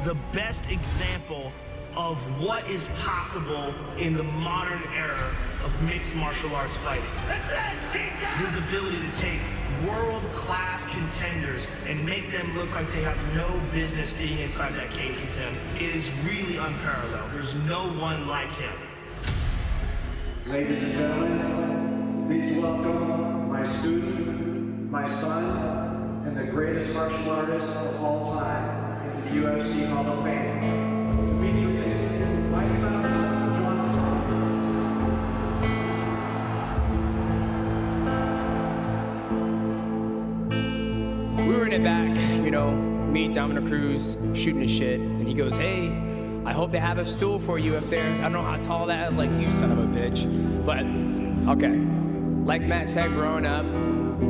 the best example of what is possible in the modern era of mixed martial arts fighting. His ability to take world-class contenders and make them look like they have no business being inside that cage with him is really unparalleled. There's no one like him. Ladies and gentlemen, please welcome my student, my son, and the greatest martial artist of all time into the UFC Hall of Fame, Demetrious Johnson. We were in the back, you know, me, Dominic Cruz, shooting the shit, and he goes, "Hey, I hope they have a stool for you up there." I don't know how tall that is. I was like, "You son of a bitch." But, okay. Like Matt said, growing up,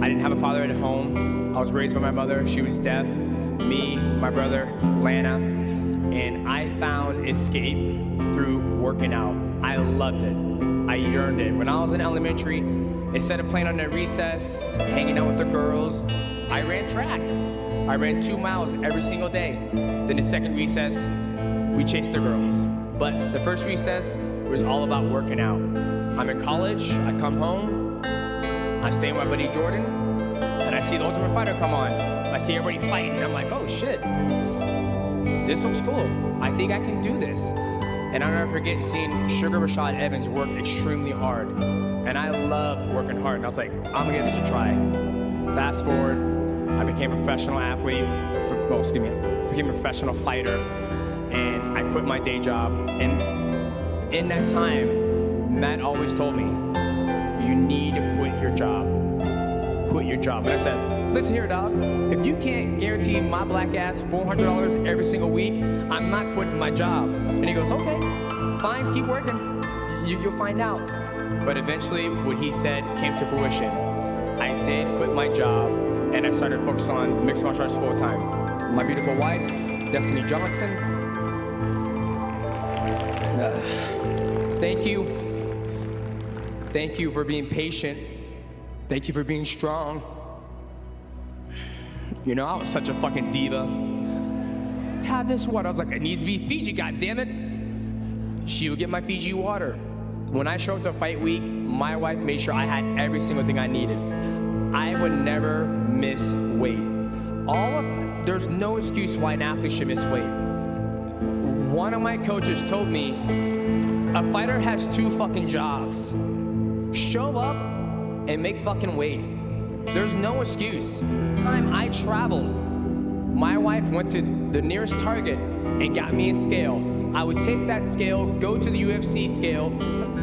I didn't have a father at home. I was raised by my mother. She was deaf. Me, my brother, Lana. And I found escape through working out. I loved it. I yearned it. When I was in elementary, instead of playing on the recess, hanging out with the girls, I ran track. I ran 2 miles every single day. Then the second recess, we chased the girls. But the first recess was all about working out. I'm in college, I come home, I stay with my buddy Jordan, and I see the Ultimate Fighter come on. I see everybody fighting, I'm like, oh shit, this looks cool. I think I can do this. And I'll never forget seeing Sugar Rashad Evans work extremely hard. And I loved working hard, and I was like, I'm gonna give this a try. Fast forward, I became a professional athlete, became a professional fighter, and I quit my day job. And in that time, Matt always told me, you need to quit your job. Quit your job. And I said, listen here, dog, if you can't guarantee my black ass $400 every single week, I'm not quitting my job. And he goes, okay, fine, keep working. You'll find out. But eventually, what he said came to fruition. I did quit my job, and I started focusing on mixed martial arts full time. My beautiful wife, Destiny Johnson. Thank you. Thank you for being patient. Thank you for being strong. You know, I was such a fucking diva. Have this water. I was like, it needs to be Fiji, goddammit. She would get my Fiji water. When I showed up to fight week, my wife made sure I had every single thing I needed. I would never miss weight. There's no excuse why an athlete should miss weight. One of my coaches told me, a fighter has 2 fucking jobs. Show up and make fucking weight. There's no excuse. Time I traveled, my wife went to the nearest Target and got me a scale. I would take that scale, go to the UFC scale,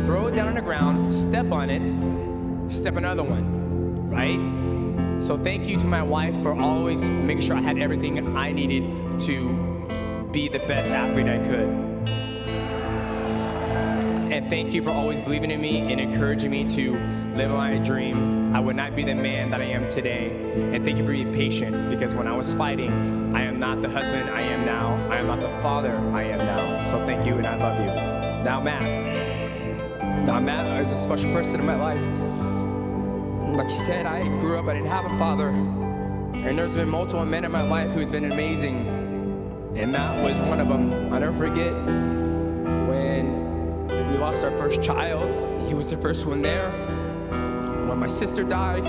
throw it down on the ground, step on it, step another one, right? So thank you to my wife for always making sure I had everything I needed to be the best athlete I could. And thank you for always believing in me and encouraging me to live my dream. I would not be the man that I am today. And thank you for being patient, because when I was fighting, I am not the husband I am now. I am not the father I am now. So thank you, and I love you. Now Matt is a special person in my life. Like you said, I grew up, I didn't have a father. And there's been multiple men in my life who've been amazing. And Matt was one of them. I'll never forget when we lost our first child. He was the first one there. When my sister died,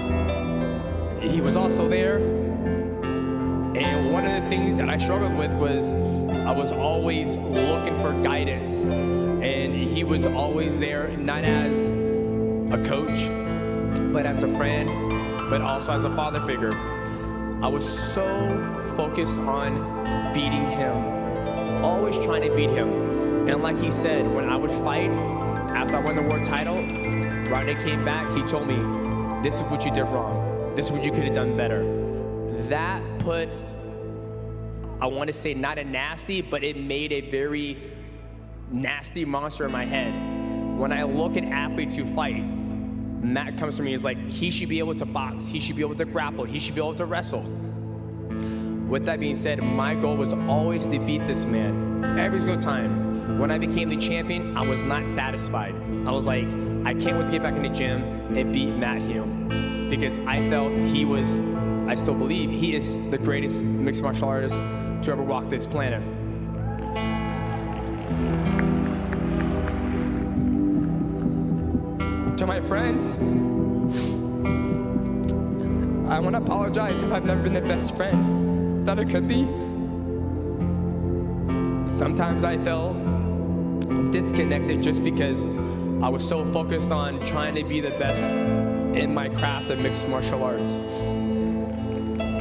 he was also there. And one of the things that I struggled with was I was always looking for guidance. And he was always there, not as a coach, but as a friend, but also as a father figure. I was so focused on beating him, always trying to beat him. And like he said, when I would fight, after I won the world title, Rodney came back, he told me, this is what you did wrong. This is what you could have done better. That put, I want to say not a nasty, but it made a very nasty monster in my head. When I look at athletes who fight, Matt comes to me, is like, he should be able to box, he should be able to grapple, he should be able to wrestle. With that being said, my goal was always to beat this man every single time. When I became the champion, I was not satisfied. I was like, I can't wait to get back in the gym and beat Matt Hume, because I felt he was, I still believe, he is the greatest mixed martial artist to ever walk this planet. To my friends, I want to apologize if I've never been the best friend that I could be. Sometimes I felt disconnected just because I was so focused on trying to be the best in my craft of mixed martial arts.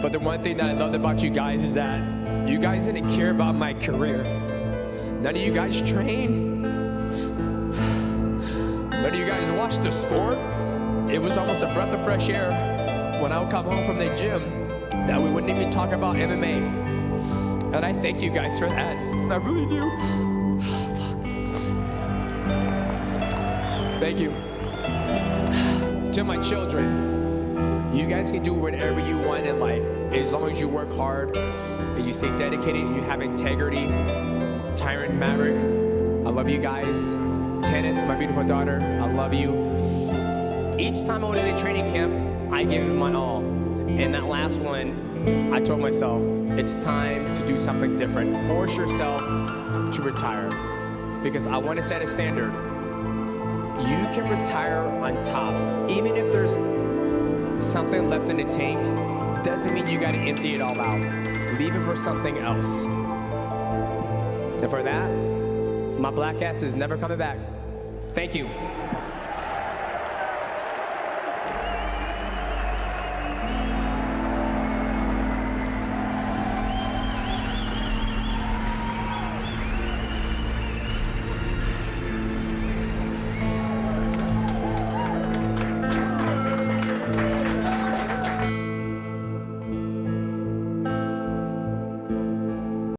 But the one thing that I loved about you guys is that you guys didn't care about my career. None of you guys train. None of you guys watch the sport. It was almost a breath of fresh air when I would come home from the gym that we wouldn't even talk about MMA. And I thank you guys for that. I really do. Thank you. To my children, you guys can do whatever you want in life as long as you work hard and you stay dedicated and you have integrity. Tyrant, Maverick, I love you guys. Tennant, my beautiful daughter, I love you. Each time I went to the training camp, I gave it my all. And that last one, I told myself, it's time to do something different. Force yourself to retire. Because I want to set a standard. You can retire on top. Even if there's something left in the tank, doesn't mean you gotta empty it all out. Leave it for something else. And for that, my black ass is never coming back. Thank you.